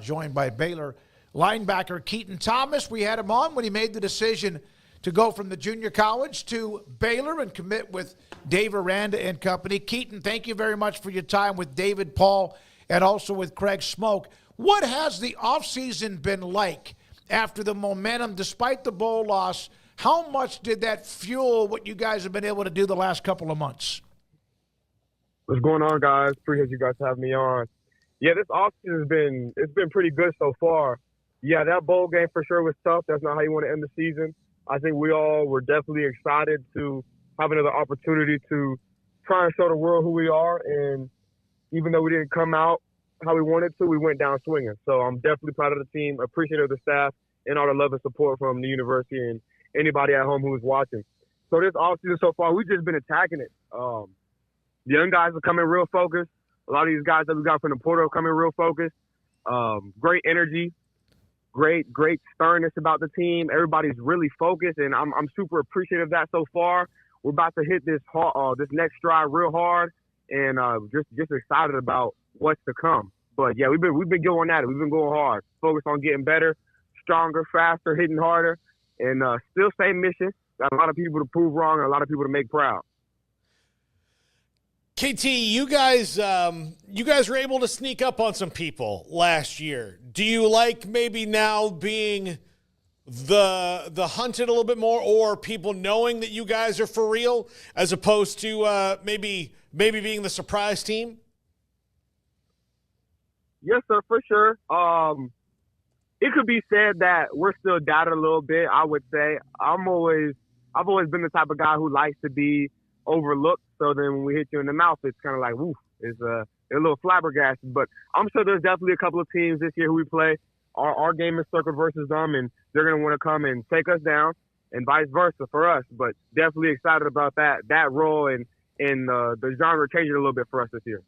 joined by Baylor linebacker Keaton Thomas. We had him on when he made the decision to go from the junior college to Baylor and commit with Dave Aranda and company. Keaton, thank you very much for your time with David Paul and also with Craig Smoke. What has the offseason been like after the momentum, despite the bowl loss? How much did that fuel what you guys have been able to do the last couple of months? What's going on, guys? Appreciate you guys having me on. Yeah, this offseason it's been pretty good so far. Yeah, that bowl game for sure was tough. That's not how you want to end the season. I think we all were definitely excited to have another opportunity to try and show the world who we are. And even though we didn't come out how we wanted to, we went down swinging. So I'm definitely proud of the team, appreciative of the staff, and all the love and support from the university and anybody at home who was watching. So this offseason so far, we've just been attacking it. The young guys are coming real focused. A lot of these guys that we got from the portal are coming real focused. Great energy. Great sternness about the team. Everybody's really focused, and I'm super appreciative of that so far. We're about to hit this next stride real hard, and just excited about what's to come. But yeah, we've been going at it. We've been going hard, focused on getting better, stronger, faster, hitting harder, and still same mission. Got a lot of people to prove wrong and a lot of people to make proud. KT, you guys were able to sneak up on some people last year. Do you like maybe now being the hunted a little bit more, or people knowing that you guys are for real, as opposed to maybe being the surprise team? Yes, sir, for sure. It could be said that we're still doubted a little bit. I would say I've always been the type of guy who likes to be overlooked. So then when we hit you in the mouth, it's kind of like, woof, it's a little flabbergasted. But I'm sure there's definitely a couple of teams this year who we play. Our game is circled versus them, and they're going to want to come and take us down, and vice versa for us. But definitely excited about that role and the genre changing a little bit for us this year.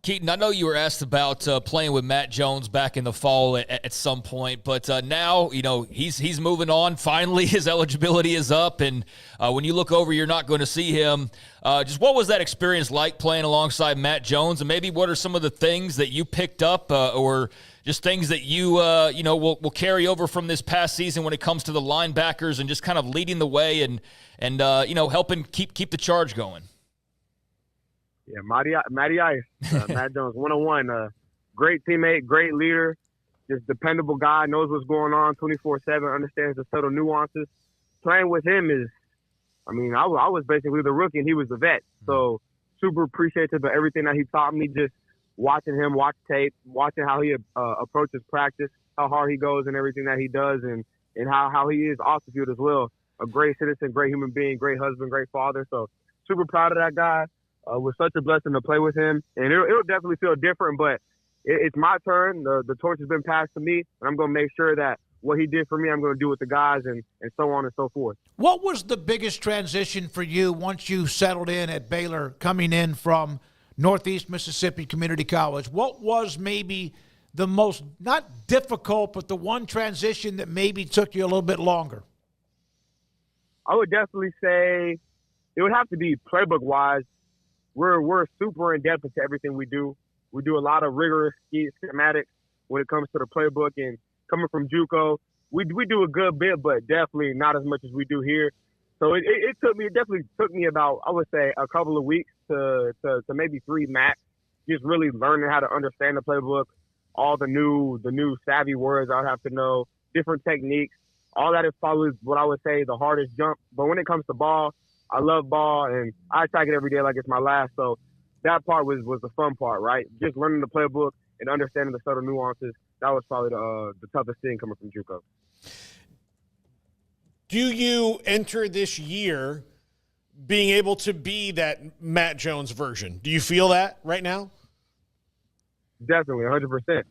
Keaton, I know you were asked about playing with Matt Jones back in the fall at some point, but now, he's moving on. Finally, his eligibility is up, and when you look over, you're not going to see him. Just what was that experience like playing alongside Matt Jones, and maybe what are some of the things that you picked up or just things that you will carry over from this past season when it comes to the linebackers and just kind of leading the way and helping keep the charge going? Yeah, Matty Ice, Matt Jones, 101. Great teammate, great leader, just dependable guy, knows what's going on 24/7, understands the subtle nuances. Playing with him I was basically the rookie and he was the vet. So super appreciative of everything that he taught me, just watching him, watch tape, watching how he approaches practice, how hard he goes and everything that he does, and how he is off the field as well. A great citizen, great human being, great husband, great father. So super proud of that guy. It was such a blessing to play with him, and it'll definitely feel different, but it's my turn. The torch has been passed to me, and I'm going to make sure that what he did for me, I'm going to do with the guys and so on and so forth. What was the biggest transition for you once you settled in at Baylor, coming in from Northeast Mississippi Community College? What was maybe the most, not difficult, but the one transition that maybe took you a little bit longer? I would definitely say it would have to be playbook-wise. We're super in-depth into everything we do. We do a lot of rigorous schematics when it comes to the playbook. And coming from JUCO, we do a good bit, but definitely not as much as we do here. So it definitely took me about, I would say, a couple of weeks to maybe 3 max, just really learning how to understand the playbook, all the new savvy words I would have to know, different techniques. All that is probably what I would say the hardest jump. But when it comes to ball, I love ball, and I attack it every day like it's my last. So that part was the fun part, right? Just learning the playbook and understanding the subtle nuances. That was probably the toughest thing coming from JUCO. Do you enter this year being able to be that Matt Jones version? Do you feel that right now? Definitely, 100%.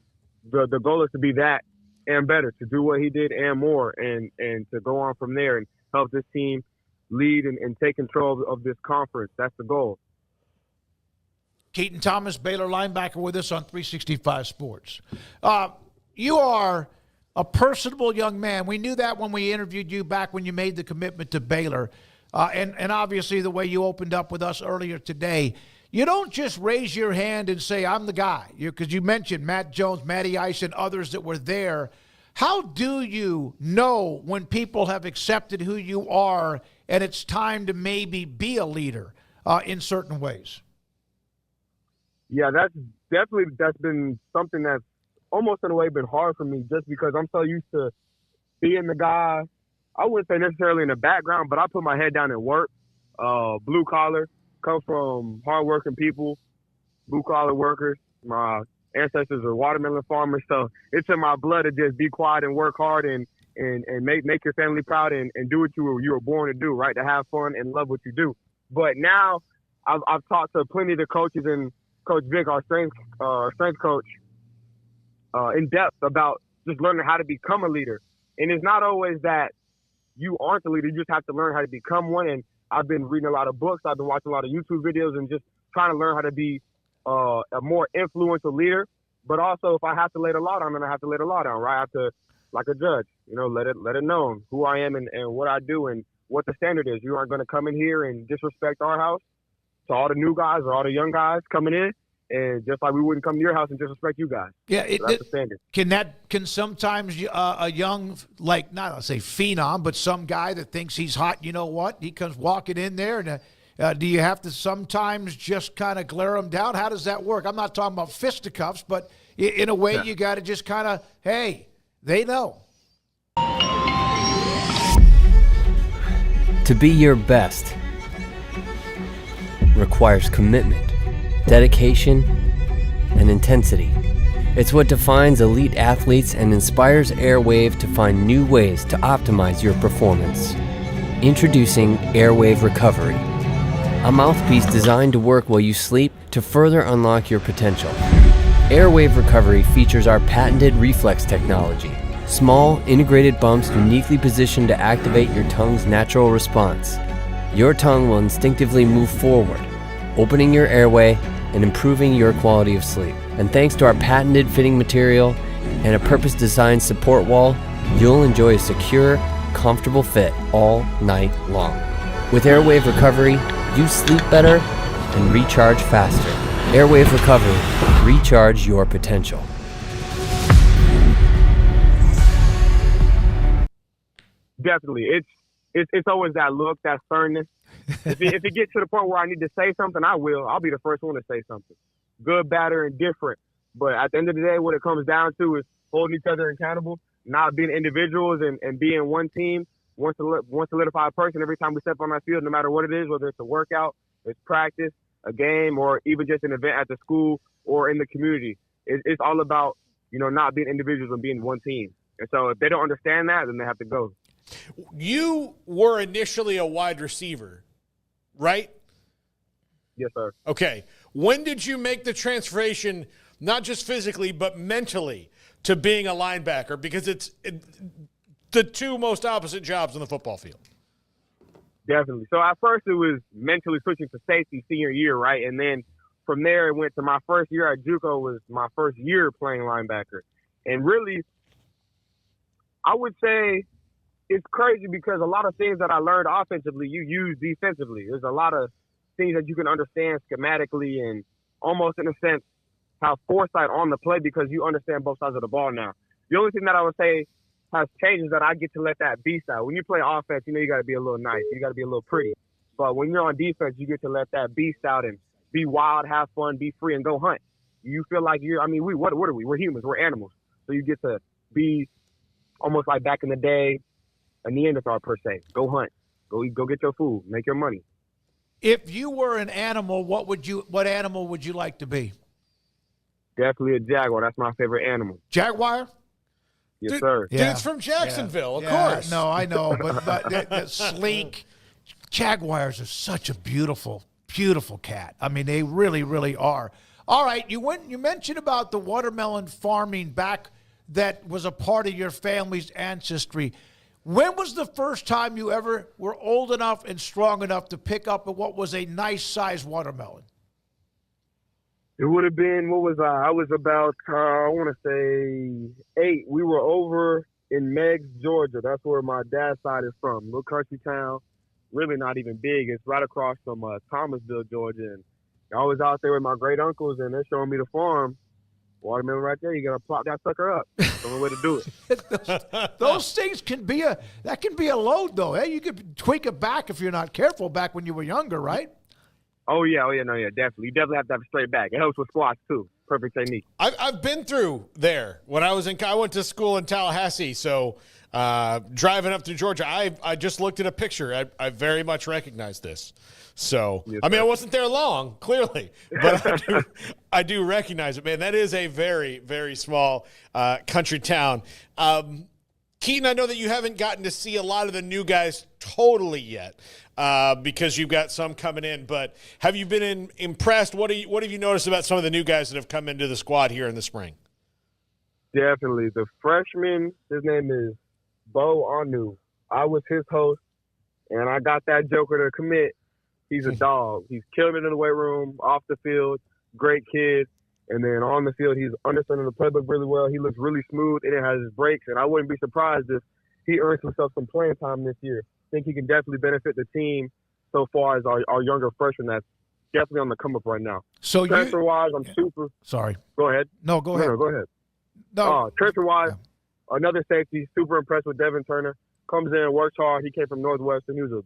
The goal is to be that and better, to do what he did and more, and to go on from there and help this team lead and take control of this conference. That's the goal. Keaton Thomas, Baylor linebacker, with us on 365 Sports. You are a personable young man. We knew that when we interviewed you back when you made the commitment to Baylor. And obviously the way you opened up with us earlier today. you don't just raise your hand and say, I'm the guy. Because you mentioned Matt Jones, Matty Ice, and others that were there. How do you know when people have accepted who you are and it's time to maybe be a leader in certain ways? Yeah, that's been something that's almost in a way been hard for me, just because I'm so used to being the guy. I wouldn't say necessarily in the background, but I put my head down and work. Blue collar, come from hardworking people, blue collar workers. My ancestors are watermelon farmers, so it's in my blood to just be quiet and work hard and make your family proud and do what you were born to do, right? To have fun and love what you do. But now I've talked to plenty of the coaches and Coach Vic, our strength coach, in depth about just learning how to become a leader. And it's not always that you aren't the leader. You just have to learn how to become one. And I've been reading a lot of books. I've been watching a lot of YouTube videos and just trying to learn how to be a more influential leader. But also, if I have to lay the law down, then I have to lay the law down, right? I have to, like a judge, let it known who I am and what I do and what the standard is. You aren't going to come in here and disrespect our house. To all the new guys or all the young guys coming in, and just like we wouldn't come to your house and disrespect you guys. Yeah, that's the standard. Can sometimes a young, like, not I'll say phenom, but some guy that thinks he's hot, you know what? He comes walking in there, and do you have to sometimes just kind of glare him down? How does that work? I'm not talking about fisticuffs, but in a way you got to just kind of, hey, they know. To be your best requires commitment, dedication, and intensity. It's what defines elite athletes and inspires Airwave to find new ways to optimize your performance. Introducing Airwave Recovery, a mouthpiece designed to work while you sleep to further unlock your potential. Airwave Recovery features our patented reflex technology, small, integrated bumps uniquely positioned to activate your tongue's natural response. Your tongue will instinctively move forward, opening your airway and improving your quality of sleep. And thanks to our patented fitting material and a purpose-designed support wall, you'll enjoy a secure, comfortable fit all night long. With Airwave Recovery, you sleep better and recharge faster. Airwave Recovery, recharge your potential. Definitely. It's always that look, that sternness. If it gets to the point where I need to say something, I will. I'll be the first one to say something. Good, bad, or indifferent. But at the end of the day, what it comes down to is holding each other accountable, not being individuals and being one team, one solidified person every time we step on that field, no matter what it is, whether it's a workout, it's practice, a game, or even just an event at the school or in the community. It's all about, not being individuals and being one team. And so if they don't understand that, then they have to go. You were initially a wide receiver, right? Yes, sir. Okay. When did you make the transformation, not just physically, but mentally, to being a linebacker? Because it's the two most opposite jobs on the football field. Definitely. So at first it was mentally switching to safety senior year, right? And then from there it went to my first year at JUCO was my first year playing linebacker. And really, I would say it's crazy because a lot of things that I learned offensively, you use defensively. There's a lot of things that you can understand schematically and almost in a sense have foresight on the play because you understand both sides of the ball now. The only thing that I would say has changed is that I get to let that beast out. When you play offense, you got to be a little nice. You got to be a little pretty. But when you're on defense, you get to let that beast out and be wild, have fun, be free, and go hunt. You feel like what are we? We're humans. We're animals. So you get to be almost like back in the day, a Neanderthal per se. Go hunt. Go get your food. Make your money. If you were an animal, what animal would you like to be? Definitely a jaguar. That's my favorite animal. Jaguar? Yes, sir. Yeah. Dude's from Jacksonville, of course. No, I know, but that sleek jaguars are such a beautiful, beautiful cat. I mean, they really, really are. All right, you mentioned about the watermelon farming back that was a part of your family's ancestry. When was the first time you ever were old enough and strong enough to pick up what was a nice-sized watermelon? It would have been, what was I? I was about, I want to say 8. We were over in Meigs, Georgia. That's where my dad's side is from. Little country town, really not even big. It's right across from Thomasville, Georgia. And I was out there with my great uncles, and they're showing me the farm. Watermelon right there, you got to plop that sucker up. That's the only way to do it. Those things can be a load, though. Hey, you could tweak it back if you're not careful back when you were younger, right? Oh, yeah, definitely. You definitely have to have a straight back. It helps with squats, too. Perfect technique. I've been through there. When I went to school in Tallahassee, so driving up through Georgia, I just looked at a picture. I very much recognize this. So, yes, I mean, I wasn't there long, clearly, but I do recognize it, man. That is a very, very small country town. Keaton, I know that you haven't gotten to see a lot of the new guys totally yet because you've got some coming in, but have you been impressed? What have you noticed about some of the new guys that have come into the squad here in the spring? Definitely. The freshman, his name is Bo Anu. I was his host, and I got that joker to commit. He's a dog. He's killing it in the weight room, off the field, great kid. And then on the field, he's understanding the playbook really well. He looks really smooth, and it has his breaks. And I wouldn't be surprised if he earns himself some playing time this year. I think he can definitely benefit the team so far as our younger freshman that's definitely on the come up right now. So transfer-wise, I'm super. Sorry. Go ahead. No, go ahead. No, go ahead. No. Transfer-wise, another safety, super impressed with Devin Turner. Comes in, works hard. He came from Northwestern. He was a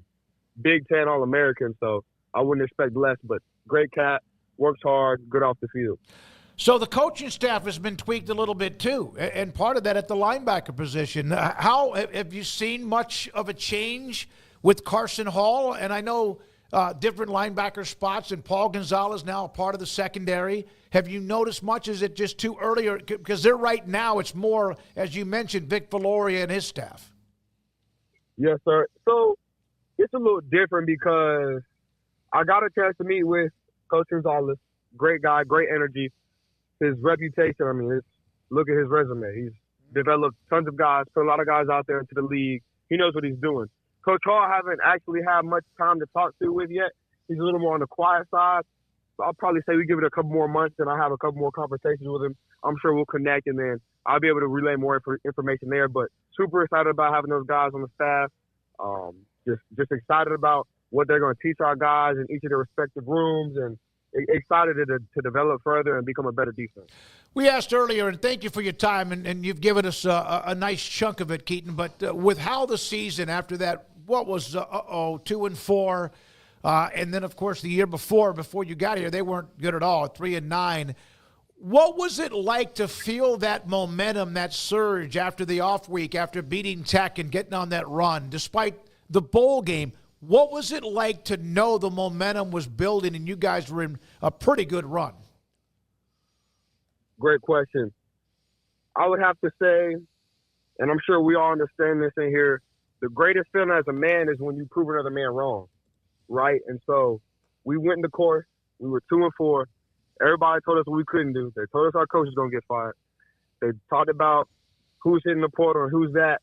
Big Ten All-American, so I wouldn't expect less. But great cat, works hard, good off the field. So the coaching staff has been tweaked a little bit too, and part of that at the linebacker position. How have you seen much of a change with Carson Hall? And I know different linebacker spots, and Paul Gonzalez now a part of the secondary. Have you noticed much? Is it just too early? Because they're right now, it's more, as you mentioned, Vic Valoria and his staff. Yes, sir. So it's a little different because I got a chance to meet with Coach Gonzalez. Great guy, great energy. His reputation, I mean, look at his resume. He's developed tons of guys, put a lot of guys out there into the league. He knows what he's doing. Coach Hall haven't actually had much time to talk to with yet. He's a little more on the quiet side. So I'll probably say we give it a couple more months and I'll have a couple more conversations with him. I'm sure we'll connect and then I'll be able to relay more information there. But super excited about having those guys on the staff. Just excited about what they're going to teach our guys in each of their respective rooms and excited to develop further and become a better defense. We asked earlier, and thank you for your time, and you've given us a nice chunk of it, Keaton, but with how the season after that, what was 2-4, and then, of course, the year before you got here, they weren't good at all, 3-9. What was it like to feel that momentum, that surge after the off week, after beating Tech and getting on that run, despite the bowl game? What was it like to know the momentum was building and you guys were in a pretty good run? Great question. I would have to say, and I'm sure we all understand this in here, the greatest feeling as a man is when you prove another man wrong, right? And so we went in the course. We were 2-4. Everybody told us what we couldn't do. They told us our coach was going to get fired. They talked about who's hitting the portal and who's that.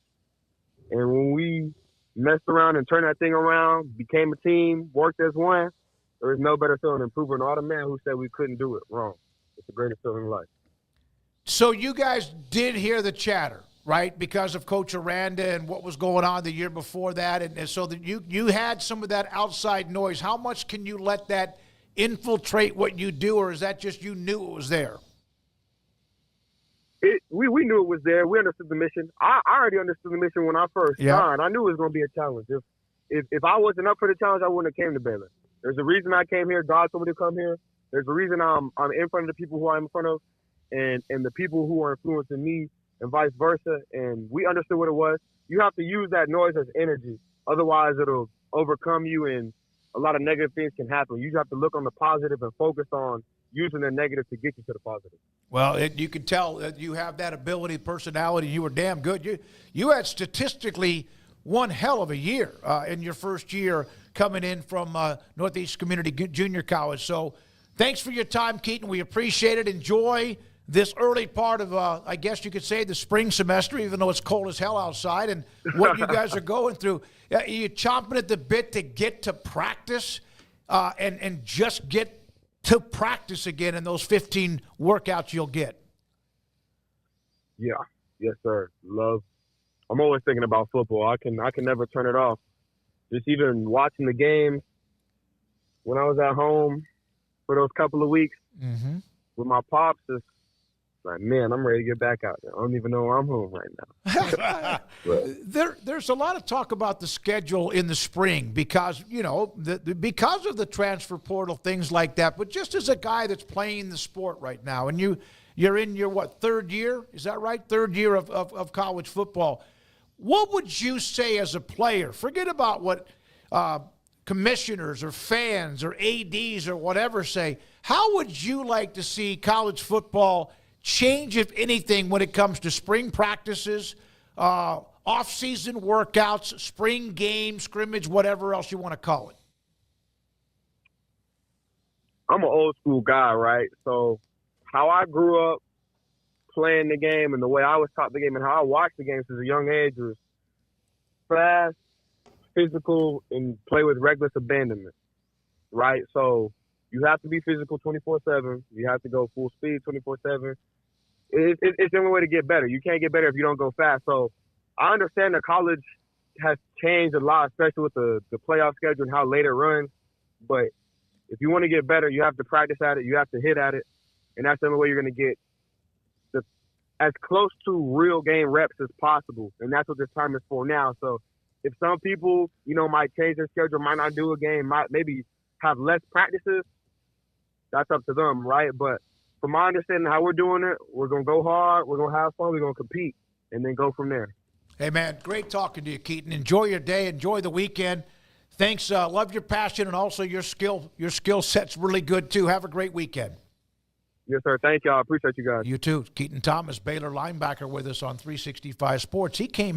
And when we messed around and turned that thing around, became a team, worked as one, there is no better feeling than proving all the man who said we couldn't do it wrong. It's the greatest feeling in life. So you guys did hear the chatter, right, because of Coach Aranda and what was going on the year before that, and so that you had some of that outside noise. How much can you let that infiltrate what you do, or is that just you knew it was there? We knew it was there. We understood the mission. I already understood the mission when I first signed. I knew it was going to be a challenge. If I wasn't up for the challenge, I wouldn't have came to Baylor. There's a reason I came here. God told me to come here. There's a reason I'm in front of the people who I'm in front of and the people who are influencing me and vice versa. And we understood what it was. You have to use that noise as energy. Otherwise, it'll overcome you and a lot of negative things can happen. You just have to look on the positive and focus on using the negative to get you to the positive. Well, you could tell that you have that ability, personality. You were damn good. You had statistically one hell of a year in your first year coming in from Northeast Community Junior College. So thanks for your time, Keaton. We appreciate it. Enjoy this early part of, I guess you could say, the spring semester, even though it's cold as hell outside, and what you guys are going through. Are you chomping at the bit to get to practice and just get to practice again in those 15 workouts you'll get? Yeah. Yes, sir. Love. I'm always thinking about football. I can never turn it off. Just even watching the game when I was at home, for those couple of weeks with my pops, it's like, man, I'm ready to get back out there. I don't even know where I'm home right now. There's a lot of talk about the schedule in the spring because, because of the transfer portal, things like that. But just as a guy that's playing the sport right now, and you're in your, third year? Is that right? Third year of college football. What would you say as a player? Forget about what commissioners or fans or ADs or whatever say. How would you like to see college football change, if anything, when it comes to spring practices, off-season workouts, spring games, scrimmage, whatever else you want to call it? I'm an old school guy, right? So how I grew up playing the game and the way I was taught the game and how I watched the game since a young age was fast, physical, and play with reckless abandonment, right? So you have to be physical 24/7. You have to go full speed 24/7. It's the only way to get better. You can't get better if you don't go fast. So I understand that college has changed a lot, especially with the playoff schedule and how late it runs. But if you want to get better, you have to practice at it. You have to hit at it. And that's the only way you're going to get as close to real game reps as possible. And that's what this time is for now. So if some people, might change their schedule, might not do a game, might maybe have less practices, that's up to them, right? But from my understanding how we're doing it, we're going to go hard, we're going to have fun, we're going to compete, and then go from there. Hey, man, great talking to you, Keaton. Enjoy your day. Enjoy the weekend. Thanks. Love your passion, and also your skill set's really good, too. Have a great weekend. Yes, sir. Thank y'all. I appreciate you guys. You too. Keaton Thomas, Baylor linebacker, with us on 365 Sports. He came